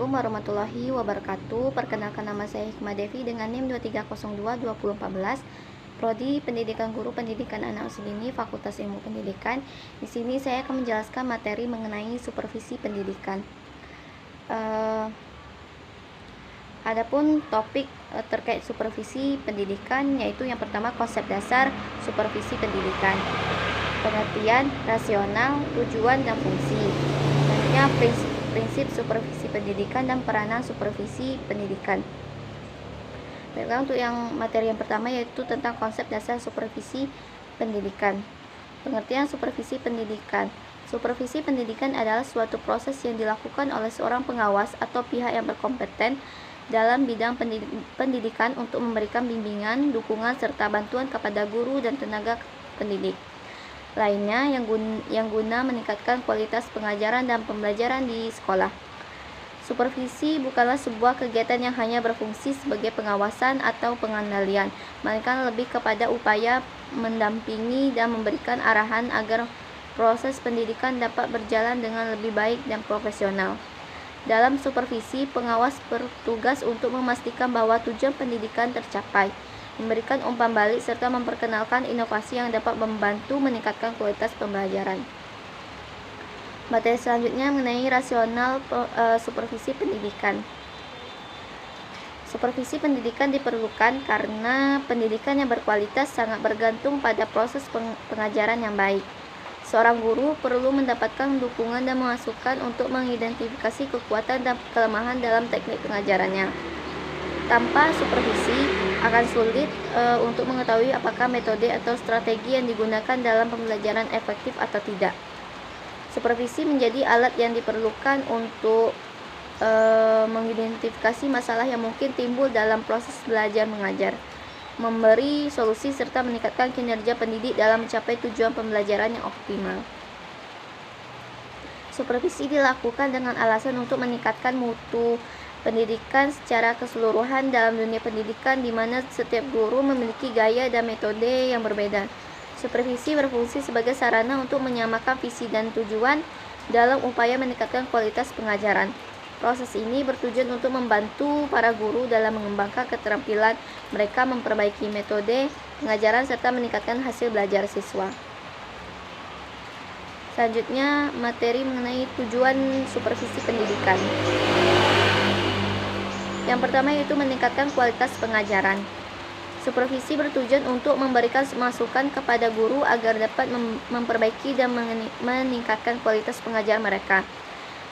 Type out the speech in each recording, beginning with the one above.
Assalamualaikum warahmatullahi wabarakatuh. Perkenalkan, nama saya Hikmah Devi dengan NIM 23022014, Prodi Pendidikan Guru Pendidikan Anak Usia Dini, Fakultas Ilmu Pendidikan. Di sini saya akan menjelaskan materi mengenai supervisi pendidikan. Adapun topik terkait supervisi pendidikan, yaitu yang pertama konsep dasar supervisi pendidikan, pengertian, rasional, tujuan, dan fungsi. Selanjutnya prinsip supervisi pendidikan dan peranan supervisi pendidikan. Baiklah, untuk yang materi yang pertama yaitu tentang konsep dasar supervisi pendidikan. Pengertian supervisi pendidikan. Supervisi pendidikan adalah suatu proses yang dilakukan oleh seorang pengawas atau pihak yang berkompeten dalam bidang pendidikan untuk memberikan bimbingan, dukungan, serta bantuan kepada guru dan tenaga pendidik lainnya yang guna meningkatkan kualitas pengajaran dan pembelajaran di sekolah. Supervisi bukanlah sebuah kegiatan yang hanya berfungsi sebagai pengawasan atau pengendalian, melainkan lebih kepada upaya mendampingi dan memberikan arahan agar proses pendidikan dapat berjalan dengan lebih baik dan profesional. Dalam supervisi, pengawas bertugas untuk memastikan bahwa tujuan pendidikan tercapai, memberikan umpan balik, serta memperkenalkan inovasi yang dapat membantu meningkatkan kualitas pembelajaran. Materi selanjutnya mengenai rasional supervisi pendidikan. Supervisi pendidikan diperlukan karena pendidikan yang berkualitas sangat bergantung pada proses pengajaran yang baik. Seorang guru perlu mendapatkan dukungan dan masukan untuk mengidentifikasi kekuatan dan kelemahan dalam teknik pengajarannya. Tanpa supervisi, akan sulit untuk mengetahui apakah metode atau strategi yang digunakan dalam pembelajaran efektif atau tidak. Supervisi menjadi alat yang diperlukan untuk mengidentifikasi masalah yang mungkin timbul dalam proses belajar mengajar, memberi solusi, serta meningkatkan kinerja pendidik dalam mencapai tujuan pembelajaran yang optimal. Supervisi dilakukan dengan alasan untuk meningkatkan mutu pendidikan secara keseluruhan dalam dunia pendidikan, di mana setiap guru memiliki gaya dan metode yang berbeda. Supervisi berfungsi sebagai sarana untuk menyamakan visi dan tujuan dalam upaya meningkatkan kualitas pengajaran. Proses ini bertujuan untuk membantu para guru dalam mengembangkan keterampilan mereka, memperbaiki metode pengajaran, serta meningkatkan hasil belajar siswa. Selanjutnya, materi mengenai tujuan supervisi pendidikan. Yang pertama yaitu meningkatkan kualitas pengajaran. Supervisi bertujuan untuk memberikan masukan kepada guru agar dapat memperbaiki dan meningkatkan kualitas pengajaran mereka.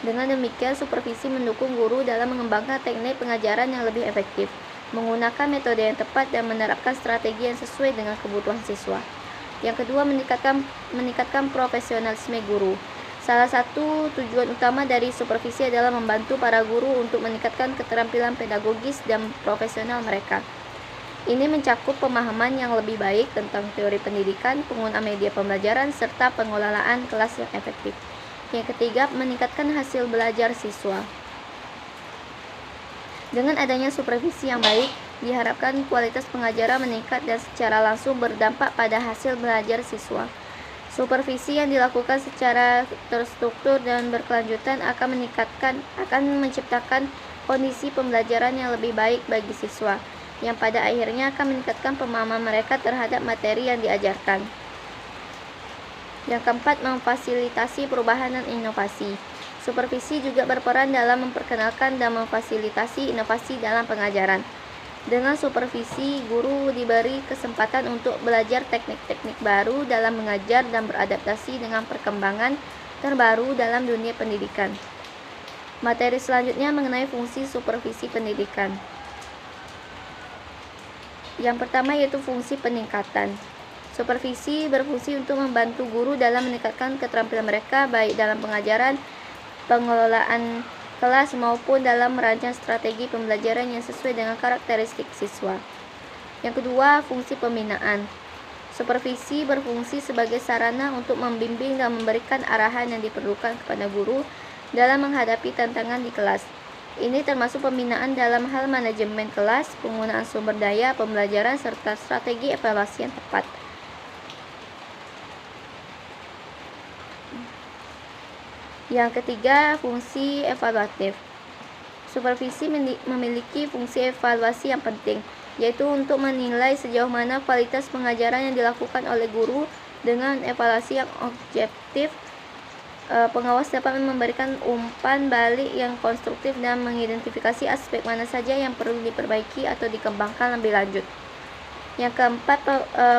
Dengan demikian, supervisi mendukung guru dalam mengembangkan teknik pengajaran yang lebih efektif, menggunakan metode yang tepat, dan menerapkan strategi yang sesuai dengan kebutuhan siswa. Yang kedua, meningkatkan profesionalisme guru. Salah satu tujuan utama dari supervisi adalah membantu para guru untuk meningkatkan keterampilan pedagogis dan profesional mereka. Ini mencakup pemahaman yang lebih baik tentang teori pendidikan, penggunaan media pembelajaran, serta pengelolaan kelas yang efektif. Yang ketiga, meningkatkan hasil belajar siswa. Dengan adanya supervisi yang baik, diharapkan kualitas pengajaran meningkat dan secara langsung berdampak pada hasil belajar siswa. Supervisi yang dilakukan secara terstruktur dan berkelanjutan akan menciptakan kondisi pembelajaran yang lebih baik bagi siswa, yang pada akhirnya akan meningkatkan pemahaman mereka terhadap materi yang diajarkan. Yang keempat, memfasilitasi perubahan dan inovasi. Supervisi juga berperan dalam memperkenalkan dan memfasilitasi inovasi dalam pengajaran. Dengan supervisi, guru diberi kesempatan untuk belajar teknik-teknik baru dalam mengajar dan beradaptasi dengan perkembangan terbaru dalam dunia pendidikan. Materi selanjutnya mengenai fungsi supervisi pendidikan. Yang pertama yaitu fungsi peningkatan. Supervisi berfungsi untuk membantu guru dalam meningkatkan keterampilan mereka, baik dalam pengajaran, pengelolaan kelas, maupun dalam merancang strategi pembelajaran yang sesuai dengan karakteristik siswa. Yang kedua, fungsi pembinaan. Supervisi berfungsi sebagai sarana untuk membimbing dan memberikan arahan yang diperlukan kepada guru dalam menghadapi tantangan di kelas. Ini termasuk pembinaan dalam hal manajemen kelas, penggunaan sumber daya pembelajaran, serta strategi evaluasi yang tepat. Yang ketiga, fungsi evaluatif. Supervisi memiliki fungsi evaluasi yang penting, yaitu untuk menilai sejauh mana kualitas pengajaran yang dilakukan oleh guru. Dengan evaluasi yang objektif, pengawas dapat memberikan umpan balik yang konstruktif dan mengidentifikasi aspek mana saja yang perlu diperbaiki atau dikembangkan lebih lanjut. Yang keempat,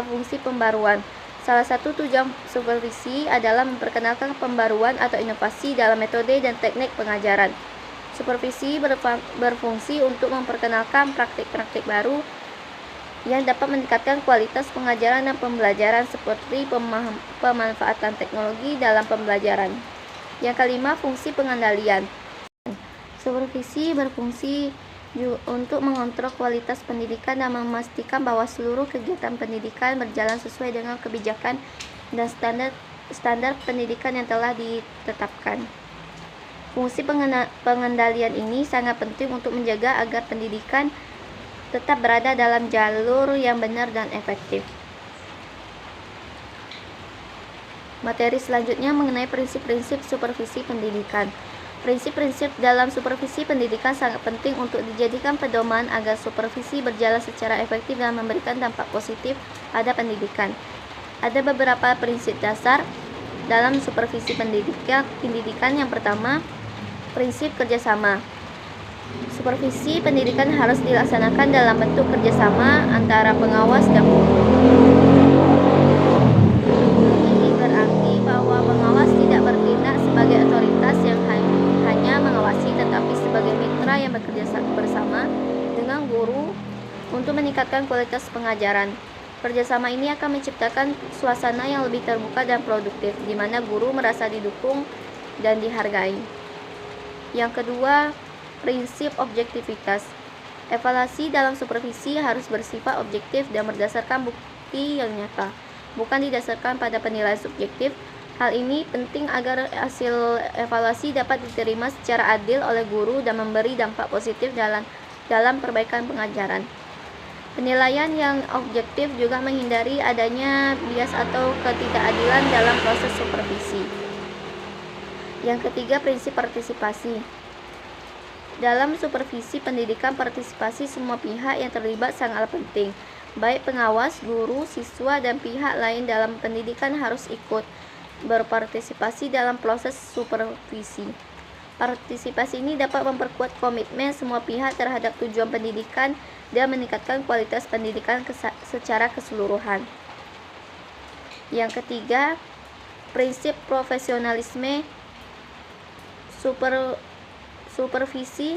fungsi pembaruan. Salah satu tujuan supervisi adalah memperkenalkan pembaruan atau inovasi dalam metode dan teknik pengajaran. Supervisi berfungsi untuk memperkenalkan praktik-praktik baru yang dapat meningkatkan kualitas pengajaran dan pembelajaran, seperti pemanfaatan teknologi dalam pembelajaran. Yang kelima, fungsi pengendalian. Supervisi berfungsi untuk mengontrol kualitas pendidikan dan memastikan bahwa seluruh kegiatan pendidikan berjalan sesuai dengan kebijakan dan standar pendidikan yang telah ditetapkan. Fungsi pengendalian ini sangat penting untuk menjaga agar pendidikan tetap berada dalam jalur yang benar dan efektif. Materi selanjutnya mengenai prinsip-prinsip supervisi pendidikan. Prinsip-prinsip dalam supervisi pendidikan sangat penting untuk dijadikan pedoman agar supervisi berjalan secara efektif dan memberikan dampak positif pada pendidikan. Ada beberapa prinsip dasar dalam supervisi pendidikan. Yang pertama, prinsip kerjasama. Supervisi pendidikan harus dilaksanakan dalam bentuk kerjasama antara pengawas dan guru. Ini berarti bahwa pengawas tidak bertindak sebagai otoritas yang hanya mengawasi, tetapi sebagai mitra yang bekerja bersama dengan guru untuk meningkatkan kualitas pengajaran. Kerjasama ini akan menciptakan suasana yang lebih terbuka dan produktif, di mana guru merasa didukung dan dihargai. Yang kedua, prinsip objektivitas. Evaluasi dalam supervisi harus bersifat objektif dan berdasarkan bukti yang nyata, bukan didasarkan pada penilaian subjektif. Hal ini penting agar hasil evaluasi dapat diterima secara adil oleh guru dan memberi dampak positif dalam perbaikan pengajaran. Penilaian yang objektif juga menghindari adanya bias atau ketidakadilan dalam proses supervisi. Yang ketiga, prinsip partisipasi. Dalam supervisi pendidikan, partisipasi semua pihak yang terlibat sangatlah penting. Baik pengawas, guru, siswa, dan pihak lain dalam pendidikan harus ikut berpartisipasi dalam proses supervisi. Partisipasi ini dapat memperkuat komitmen semua pihak terhadap tujuan pendidikan dan meningkatkan kualitas pendidikan secara keseluruhan. Yang ketiga, prinsip profesionalisme. Supervisi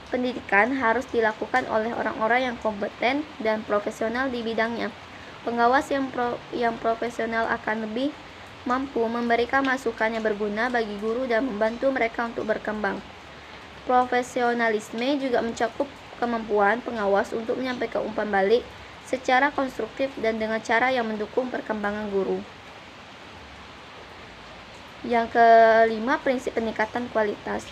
pendidikan harus dilakukan oleh orang-orang yang kompeten dan profesional di bidangnya. Pengawas yang profesional akan lebih mampu memberikan masukan yang berguna bagi guru dan membantu mereka untuk berkembang. Profesionalisme juga mencakup kemampuan pengawas untuk menyampaikan umpan balik secara konstruktif dan dengan cara yang mendukung perkembangan guru. Yang kelima, prinsip peningkatan kualitas.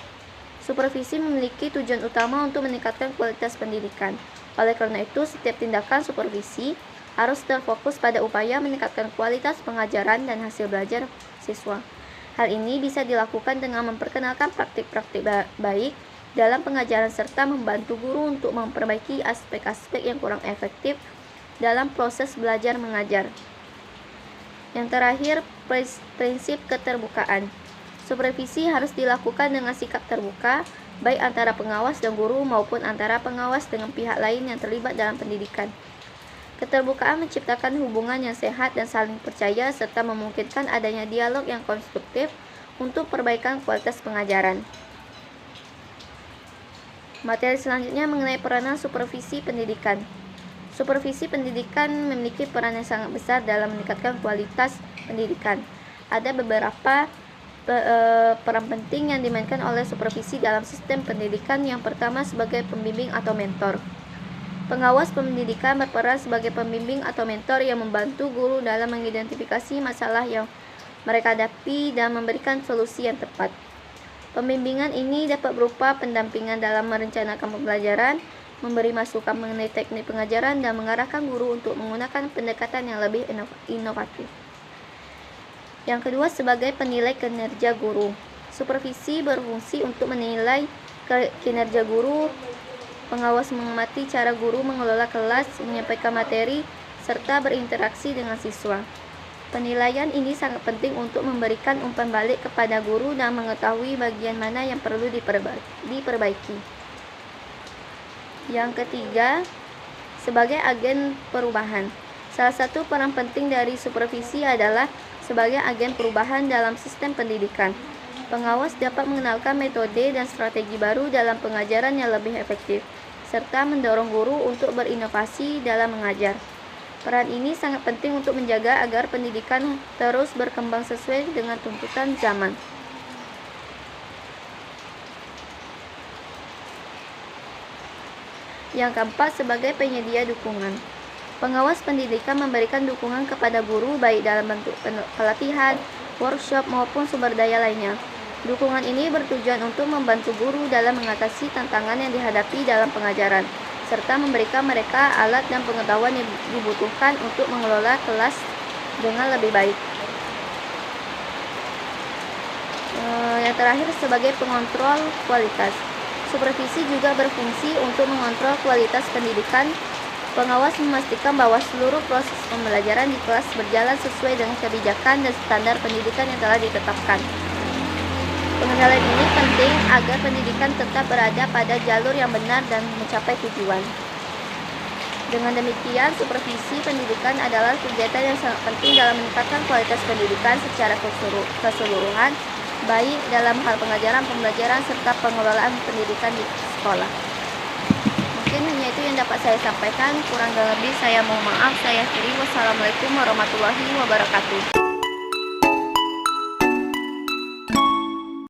Supervisi memiliki tujuan utama untuk meningkatkan kualitas pendidikan. Oleh karena itu, setiap tindakan supervisi harus terfokus pada upaya meningkatkan kualitas pengajaran dan hasil belajar siswa. Hal ini bisa dilakukan dengan memperkenalkan praktik-praktik baik dalam pengajaran serta membantu guru untuk memperbaiki aspek-aspek yang kurang efektif dalam proses belajar mengajar. Yang terakhir, prinsip keterbukaan. Supervisi harus dilakukan dengan sikap terbuka, baik antara pengawas dan guru maupun antara pengawas dengan pihak lain yang terlibat dalam pendidikan. Keterbukaan menciptakan hubungan yang sehat dan saling percaya serta memungkinkan adanya dialog yang konstruktif untuk perbaikan kualitas pengajaran. Materi selanjutnya mengenai peranan supervisi pendidikan. Supervisi pendidikan memiliki peran yang sangat besar dalam meningkatkan kualitas pendidikan. Ada beberapa peran penting yang dimainkan oleh supervisi dalam sistem pendidikan. Yang pertama, sebagai pembimbing atau mentor. Pengawas pendidikan berperan sebagai pembimbing atau mentor yang membantu guru dalam mengidentifikasi masalah yang mereka hadapi dan memberikan solusi yang tepat. Pembimbingan ini dapat berupa pendampingan dalam merencanakan pembelajaran, memberi masukan mengenai teknik pengajaran, dan mengarahkan guru untuk menggunakan pendekatan yang lebih inovatif. Yang kedua, sebagai penilai kinerja guru. Supervisi berfungsi untuk menilai kinerja guru, pengawas mengamati cara guru mengelola kelas, menyampaikan materi, serta berinteraksi dengan siswa. Penilaian ini sangat penting untuk memberikan umpan balik kepada guru dan mengetahui bagian mana yang perlu diperbaiki. Yang ketiga, sebagai agen perubahan. Salah satu peran penting dari supervisi adalah sebagai agen perubahan dalam sistem pendidikan. Pengawas dapat mengenalkan metode dan strategi baru dalam pengajaran yang lebih efektif, serta mendorong guru untuk berinovasi dalam mengajar. Peran ini sangat penting untuk menjaga agar pendidikan terus berkembang sesuai dengan tuntutan zaman. Yang keempat, sebagai penyedia dukungan. Pengawas pendidikan memberikan dukungan kepada guru baik dalam bentuk pelatihan, workshop, maupun sumber daya lainnya. Dukungan ini bertujuan untuk membantu guru dalam mengatasi tantangan yang dihadapi dalam pengajaran, serta memberikan mereka alat dan pengetahuan yang dibutuhkan untuk mengelola kelas dengan lebih baik. Yang terakhir, sebagai pengontrol kualitas. Supervisi juga berfungsi untuk mengontrol kualitas pendidikan. Pengawas memastikan bahwa seluruh proses pembelajaran di kelas berjalan sesuai dengan kebijakan dan standar pendidikan yang telah ditetapkan. Pengendalian ini penting agar pendidikan tetap berada pada jalur yang benar dan mencapai tujuan. Dengan demikian, supervisi pendidikan adalah kegiatan yang sangat penting dalam meningkatkan kualitas pendidikan secara keseluruhan, baik dalam hal pengajaran, pembelajaran, serta pengelolaan pendidikan di sekolah. Mungkin hanya itu yang dapat saya sampaikan, kurang lebih saya mohon maaf. Saya akhiri. Wassalamualaikum warahmatullahi wabarakatuh.